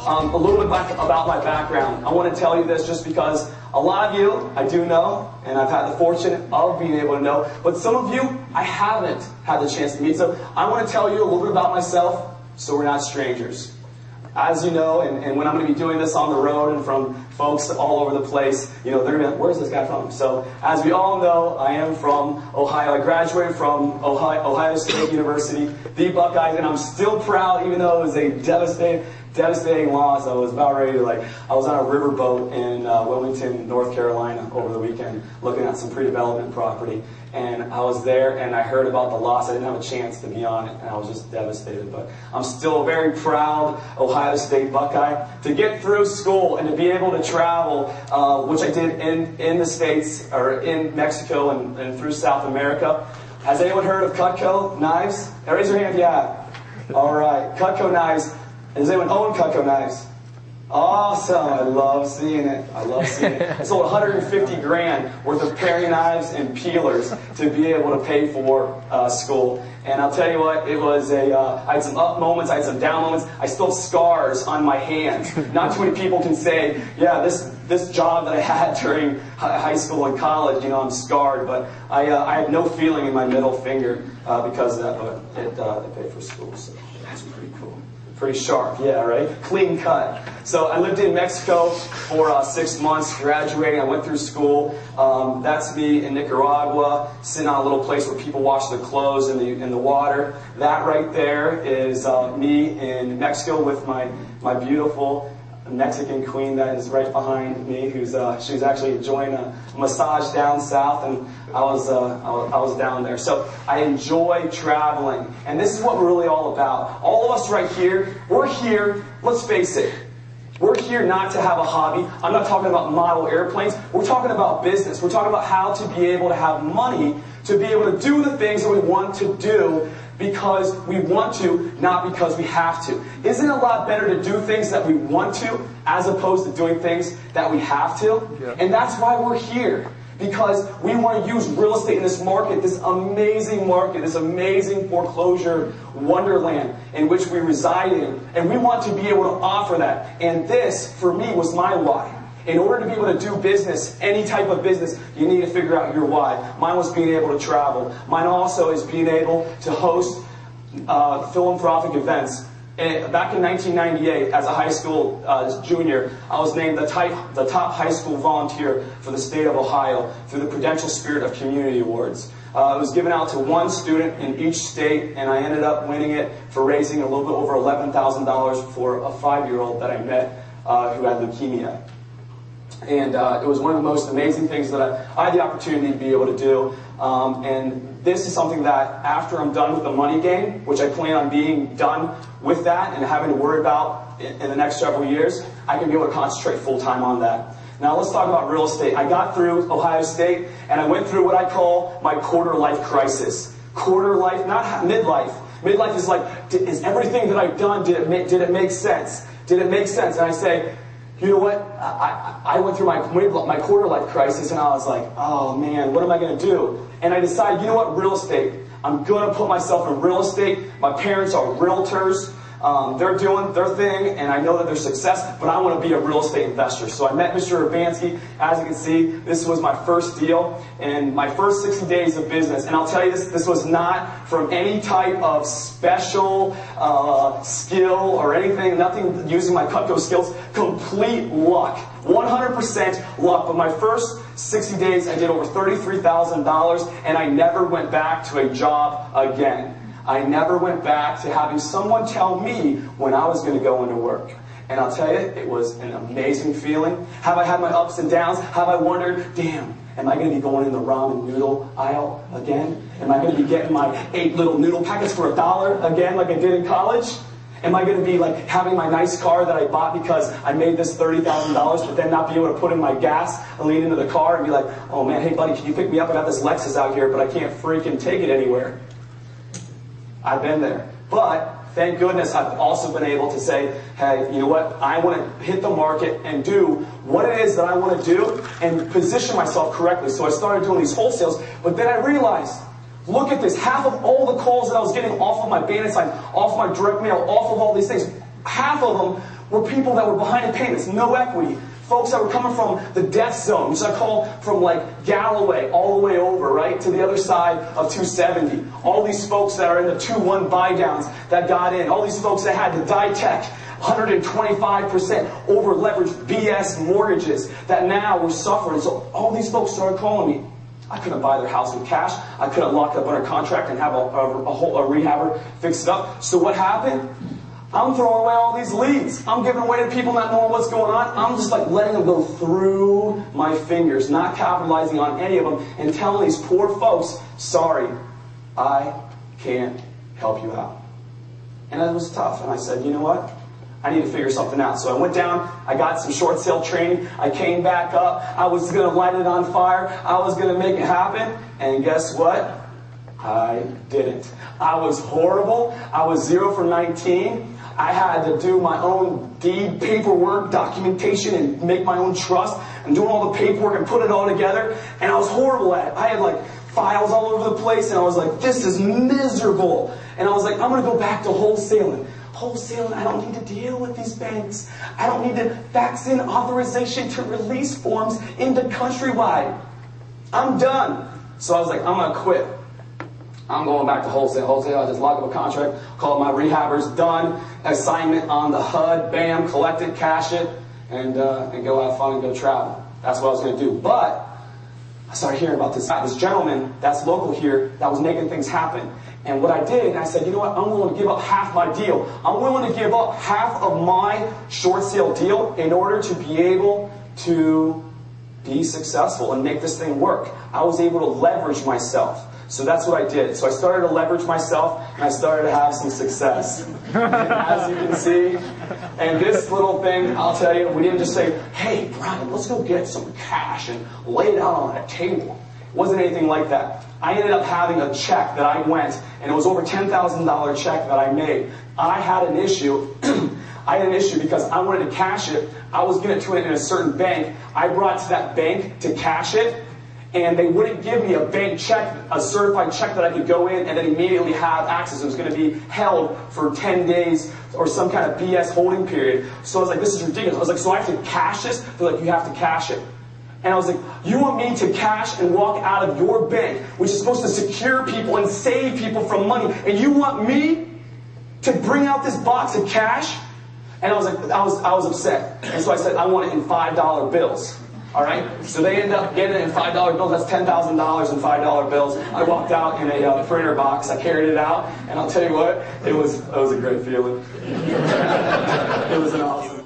A little bit about my background. I want to tell you this just because a lot of you I do know, and I've had the fortune of being able to know, but some of you I haven't had the chance to meet. So I want to tell you a little bit about myself so we're not strangers. As you know, and when I'm going to be doing this on the road and from folks all over the place, they're going to be like, where's this guy from? So, as we all know, I am from Ohio. I graduated from Ohio State University, the Buckeyes, and I'm still proud, even though it was a devastating loss. I was about ready to, I was on a riverboat in Wilmington, North Carolina over the weekend, looking at some pre-development property. And I was there, and I heard about the loss. I didn't have a chance to be on it, and I was just devastated. But I'm still a very proud Ohio State Buckeye. To get through school and to be able to travel, which I did in the States, or in Mexico and through South America. Has anyone heard of Cutco knives? Raise your hand if you have. All right, Cutco knives. Does anyone own Cutco knives? Awesome. I love seeing it. I sold 150 grand worth of paring knives and peelers to be able to pay for school. And I'll tell you what, it was I had some up moments, I had some down moments. I still have scars on my hands. Not too many people can say, yeah, this job that I had during high school and college, I'm scarred. But I had no feeling in my middle finger because of that, but it paid for school. So that's pretty cool. Pretty sharp, yeah, right? Clean cut. So I lived in Mexico for 6 months, graduating. I went through school. That's me in Nicaragua, sitting on a little place where people wash their clothes in the water. That right there is me in Mexico with my beautiful Mexican queen that is right behind me, she's actually enjoying a massage down south, and I was down there. So I enjoy traveling, and this is what we're really all about. All of us right here, we're here, let's face it, we're here not to have a hobby. I'm not talking about model airplanes. We're talking about business. We're talking about how to be able to have money to be able to do the things that we want to do because we want to, not because we have to. Isn't it a lot better to do things that we want to as opposed to doing things that we have to? Yeah. And that's why we're here. Because we want to use real estate in this market, this amazing foreclosure wonderland in which we reside in. And we want to be able to offer that. And this, for me, was my why. In order to be able to do business, any type of business, you need to figure out your why. Mine was being able to travel. Mine also is being able to host philanthropic events. And back in 1998, as a high school junior, I was named the top high school volunteer for the state of Ohio through the Prudential Spirit of Community Awards. It was given out to one student in each state, and I ended up winning it for raising a little bit over $11,000 for a 5-year-old that I met who had leukemia. And it was one of the most amazing things that I had the opportunity to be able to do. And this is something that after I'm done with the money game, which I plan on being done with that and having to worry about in the next several years, I can be able to concentrate full-time on that. Now let's talk about real estate. I got through Ohio State, and I went through what I call my quarter-life crisis. Quarter-life, not midlife. Midlife is like, is everything that I've done, did it make sense? Did it make sense? And I say, you know what? I went through my quarter-life crisis, and I was like, oh man, what am I going to do? And I decided, you know what? Real estate. I'm going to put myself in real estate. My parents are realtors. They're doing their thing, and I know that they're success, but I want to be a real estate investor. So I met Mr. Urbanski. As you can see, this was my first deal and my first 60 days of business. And I'll tell you this was not from any type of special skill or anything, nothing using my Cutco skills, complete luck. 100% luck. But my first 60 days, I did over $33,000, and I never went back to a job again. I never went back to having someone tell me when I was going to go into work. And I'll tell you, it was an amazing feeling. Have I had my ups and downs? Have I wondered, damn, am I going to be going in the ramen noodle aisle again? Am I going to be getting my 8 little noodle packets for $1 again like I did in college? Am I going to be like having my nice car that I bought because I made this $30,000, but then not be able to put in my gas and lean into the car and be like, oh man, hey buddy, can you pick me up? I got this Lexus out here, but I can't freaking take it anywhere. I've been there. But thank goodness I've also been able to say, hey, you know what? I want to hit the market and do what it is that I want to do and position myself correctly. So I started doing these wholesales, but then I realized, look at this. Half of all the calls that I was getting off of my bandit sign, off my direct mail, off of all these things, half of them were people that were behind in payments, no equity. Folks that were coming from the death zone, which I call from like Galloway all the way over, right, to the other side of 270. All these folks that are in the 2-1 buy downs that got in. All these folks that had the Ditech 125% over leveraged BS mortgages that now were suffering. So all these folks started calling me. I couldn't buy their house with cash. I couldn't lock it up under contract and have a rehabber fix it up. So what happened? I'm throwing away all these leads. I'm giving away to people not knowing what's going on. I'm just like letting them go through my fingers, not capitalizing on any of them, and telling these poor folks, sorry, I can't help you out. And it was tough. And I said, you know what? I need to figure something out. So I went down, I got some short sale training, I came back up, I was going to light it on fire, I was going to make it happen, and guess what? I didn't. I was horrible. I was 0 for 19. I had to do my own deed paperwork, documentation, and make my own trust, and doing all the paperwork and put it all together, and I was horrible at it. I had like files all over the place, and I was like, this is miserable. And I was like, I'm going to go back to wholesaling. Wholesaling, I don't need to deal with these banks. I don't need to fax in authorization to release forms into Countrywide. I'm done. So I was like, I'm going to quit. I'm going back to wholesale. Wholesale, I just lock up a contract, call my rehabbers, done. Assignment on the HUD, bam, collect it, cash it, and go have fun and go travel. That's what I was going to do. But I started hearing about this gentleman that's local here that was making things happen. And what I did, I said, you know what, I'm willing to give up half my deal. I'm willing to give up half of my short sale deal in order to be able to be successful and make this thing work. I was able to leverage myself. So that's what I did. So I started to leverage myself, and I started to have some success. And as you can see, and this little thing, I'll tell you, we didn't just say, hey, Brian, let's go get some cash and lay it out on a table. It wasn't anything like that. I ended up having a check that I went, and it was over $10,000 check that I made. I had an issue. I had an issue because I wanted to cash it. I was going to do it in a certain bank. I brought it to that bank to cash it, and they wouldn't give me a bank check, a certified check that I could go in and then immediately have access. It was going to be held for 10 days or some kind of BS holding period. So I was like, this is ridiculous. I was like, so I have to cash this? They're like, you have to cash it. And I was like, you want me to cash and walk out of your bank, which is supposed to secure people and save people from money, and you want me to bring out this box of cash? And I was like, I was upset. And so I said, I want it in $5 bills. All right? So they end up getting it in $5 bills. That's $10,000 in $5 bills. I walked out in a printer box. I carried it out. And I'll tell you what, it was a great feeling. It was an awesome